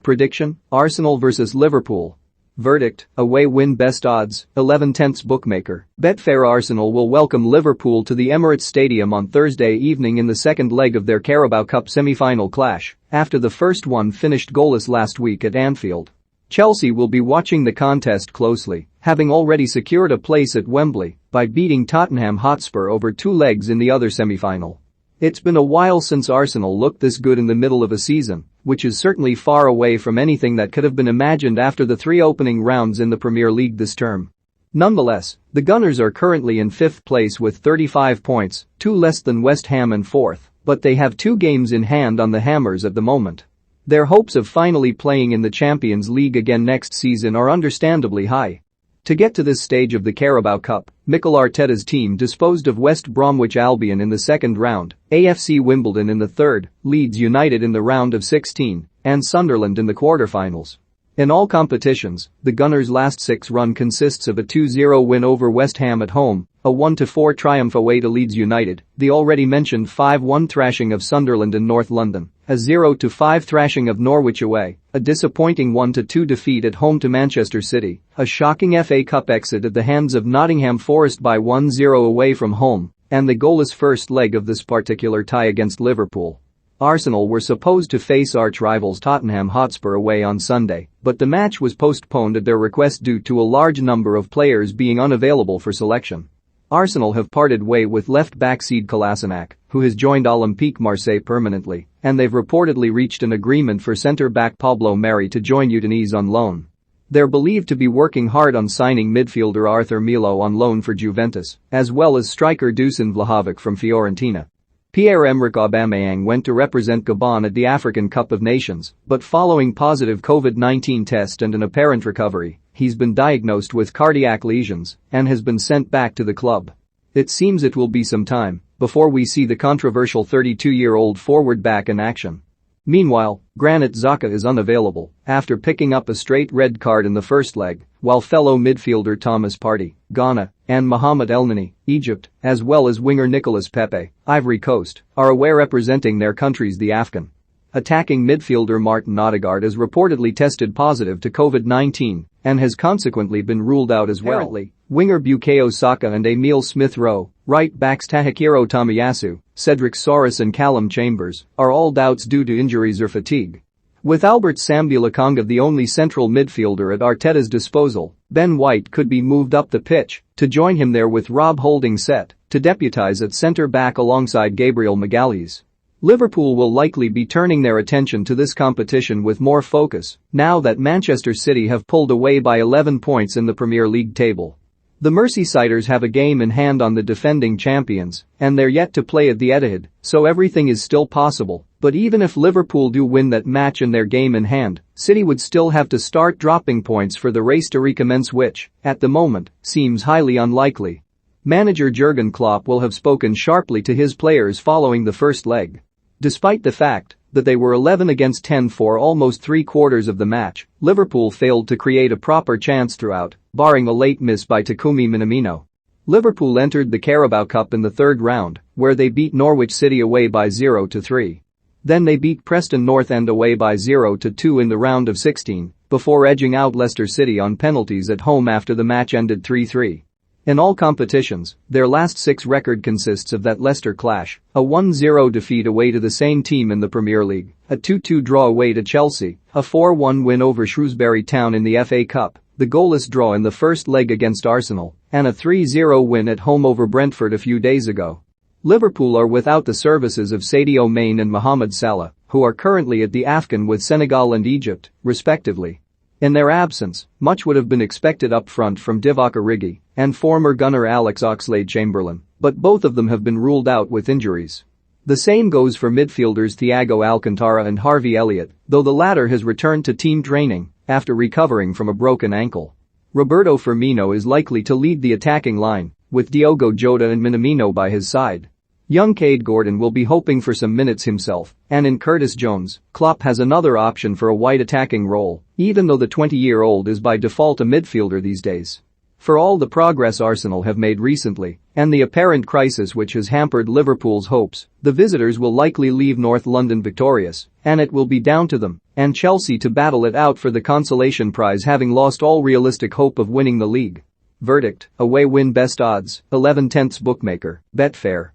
Prediction: Arsenal vs Liverpool. Verdict: away win best odds, 11/10 bookmaker. Betfair. Arsenal will welcome Liverpool to the Emirates Stadium on Thursday evening in the second leg of their Carabao Cup semi-final clash, after the first one finished goalless last week at Anfield. Chelsea will be watching the contest closely, having already secured a place at Wembley by beating Tottenham Hotspur over 2 legs in the other semi-final. It's been a while since Arsenal looked this good in the middle of a season, which is certainly far away from anything that could have been imagined after the 3 opening rounds in the Premier League this term. Nonetheless, the Gunners are currently in 5th place with 35 points, 2 less than West Ham and 4th, but they have 2 games in hand on the Hammers at the moment. Their hopes of finally playing in the Champions League again next season are understandably high. To get to this stage of the Carabao Cup, Mikel Arteta's team disposed of West Bromwich Albion in the second round, AFC Wimbledon in the third, Leeds United in the round of 16, and Sunderland in the quarter-finals. In all competitions, the Gunners' last 6 run consists of a 2-0 win over West Ham at home, a 1-4 triumph away to Leeds United, the already mentioned 5-1 thrashing of Sunderland in North London, a 0-5 thrashing of Norwich away, a disappointing 1-2 defeat at home to Manchester City, a shocking FA Cup exit at the hands of Nottingham Forest by 1-0 away from home, and the goalless first leg of this particular tie against Liverpool. Arsenal were supposed to face arch-rivals Tottenham Hotspur away on Sunday, but the match was postponed at their request due to a large number of players being unavailable for selection. Arsenal have parted way with left-back Sead Kolasinac, who has joined Olympique Marseille permanently, and they've reportedly reached an agreement for centre-back Pablo Mari to join Udinese on loan. They're believed to be working hard on signing midfielder Arthur Melo on loan for Juventus, as well as striker Dusan Vlahovic from Fiorentina. Pierre-Emerick Aubameyang went to represent Gabon at the African Cup of Nations, but following positive COVID-19 test and an apparent recovery, he's been diagnosed with cardiac lesions and has been sent back to the club. It seems it will be some time before we see the controversial 32-year-old forward back in action. Meanwhile, Granit Xhaka is unavailable after picking up a straight red card in the first leg, while fellow midfielder Thomas Partey, Ghana, and Mohamed Elneny, Egypt, as well as winger Nicolas Pepe, Ivory Coast, are away representing their countries. The Afghan attacking midfielder Martin Odegaard has reportedly tested positive to COVID-19 and has consequently been ruled out as well. Apparently, winger Bukayo Saka and Emile Smith-Rowe, right-backs Tahikiro Tomiyasu, Cedric Soares and Callum Chambers are all doubts due to injuries or fatigue. With Albert Sambi Lokonga the only central midfielder at Arteta's disposal, Ben White could be moved up the pitch to join him there, with Rob Holding set to deputise at centre-back alongside Gabriel Magalhaes. Liverpool will likely be turning their attention to this competition with more focus now that Manchester City have pulled away by 11 points in the Premier League table. The Merseysiders have a game in hand on the defending champions, and they're yet to play at the Etihad, so everything is still possible. But even if Liverpool do win that match in their game in hand, City would still have to start dropping points for the race to recommence, which, at the moment, seems highly unlikely. Manager Jurgen Klopp will have spoken sharply to his players following the first leg. Despite the fact that they were 11 against 10 for almost 3/4 of the match, Liverpool failed to create a proper chance throughout, barring a late miss by Takumi Minamino. Liverpool entered the Carabao Cup in the third round, where they beat Norwich City away by 0-3. Then they beat Preston North End away by 0-2 in the round of 16, before edging out Leicester City on penalties at home after the match ended 3-3. In all competitions, their last 6 record consists of that Leicester clash, a 1-0 defeat away to the same team in the Premier League, a 2-2 draw away to Chelsea, a 4-1 win over Shrewsbury Town in the FA Cup, the goalless draw in the first leg against Arsenal, and a 3-0 win at home over Brentford a few days ago. Liverpool are without the services of Sadio Mane and Mohamed Salah, who are currently at the AFCON with Senegal and Egypt, respectively. In their absence, much would have been expected up front from Divock Origi and former gunner Alex Oxlade-Chamberlain, but both of them have been ruled out with injuries. The same goes for midfielders Thiago Alcantara and Harvey Elliott, though the latter has returned to team training after recovering from a broken ankle. Roberto Firmino is likely to lead the attacking line, with Diogo Jota and Minamino by his side. Young Cade Gordon will be hoping for some minutes himself, and in Curtis Jones, Klopp has another option for a wide attacking role, even though the 20-year-old is by default a midfielder these days. For all the progress Arsenal have made recently, and the apparent crisis which has hampered Liverpool's hopes, the visitors will likely leave North London victorious, and it will be down to them and Chelsea to battle it out for the consolation prize, having lost all realistic hope of winning the league. Verdict: away win best odds, 11/10 bookmaker, Betfair.